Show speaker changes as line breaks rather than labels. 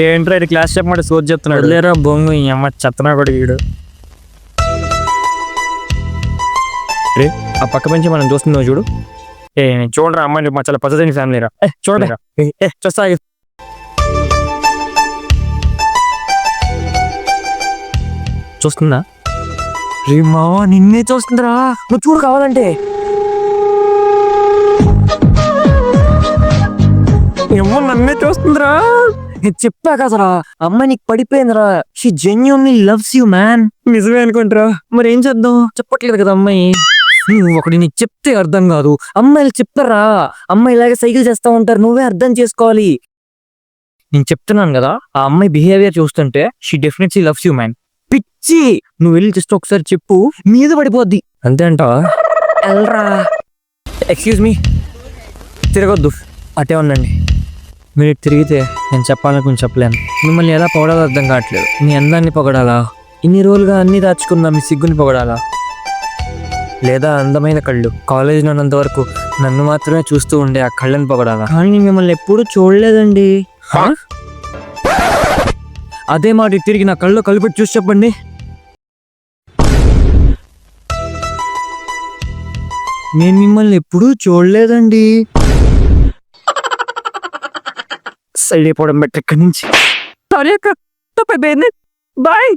ఏంట్రా ఇది క్లాస్ చెప్పమంటే సోది చెప్తున్నాడు.
లేరా బొంగు ఈ అమ్మ చెత్తనా కూడా వీడు.
రే ఆ పక్క నుంచి మనం చూస్తున్నావు చూడు. నేను చూడరా అమ్మాయి మా చాలా పద్ధతి ఫ్యామిలీ రా. చూడరా చూస్తా. చూస్తుందా? రే మావా నిన్నే చూస్తుందిరా, నువ్వు చూడు కావాలంటే. ఏమో నన్నే చూస్తుందిరా. చెప్పా కదరా అమ్మాయి నీకు పడిపోయిందిరా. She genuinely loves you man. నిజమే అనుకుంటారా? మరి ఏం చేద్దాం? చెప్పట్లేదు కదా అమ్మాయి. నువ్వు ఒకటి నీకు చెప్తే అర్థం కాదు, అమ్మాయిలు చెప్తారా. అమ్మాయి ఇలాగే సైకిల్ చేస్తా ఉంటారు, నువ్వే అర్థం చేసుకోవాలి. నేను చెప్తున్నాను కదా, ఆ అమ్మాయి బిహేవియర్ చూస్తుంటే she definitely loves you man. పిచ్చి, నువ్వు వెళ్ళి జస్ట్ ఒకసారి చెప్పు, మీద పడిపోద్ది. అంతే అంటావా? ఎల్రా. ఎక్స్క్యూజ్ మీ, తిరగొద్దు, అటే ఉండండి. మీరు తిరిగితే నేను చెప్పాలనుకుని చెప్పలేను. మిమ్మల్ని ఎలా పొగడాలో అర్థం కావట్లేదు. మీ అందాన్ని పొగడాలా, ఇన్ని రోజులుగా అన్ని దాచుకున్నా మీ సిగ్గుని పొగడాలా, లేదా అందమైన కళ్ళు కాలేజీలో ఉన్నంత వరకు నన్ను మాత్రమే చూస్తూ ఉండే ఆ కళ్ళని పొగడాలా? కానీ మిమ్మల్ని ఎప్పుడూ చూడలేదండి. అదే మాట తిరిగి నా కళ్ళు కలిపెట్టి చూసి చెప్పండి. నేను మిమ్మల్ని ఎప్పుడూ చూడలేదండి. సైడ్ అయిపోవడం బెటర్ ఇక్కడి నుంచి. బాయ్.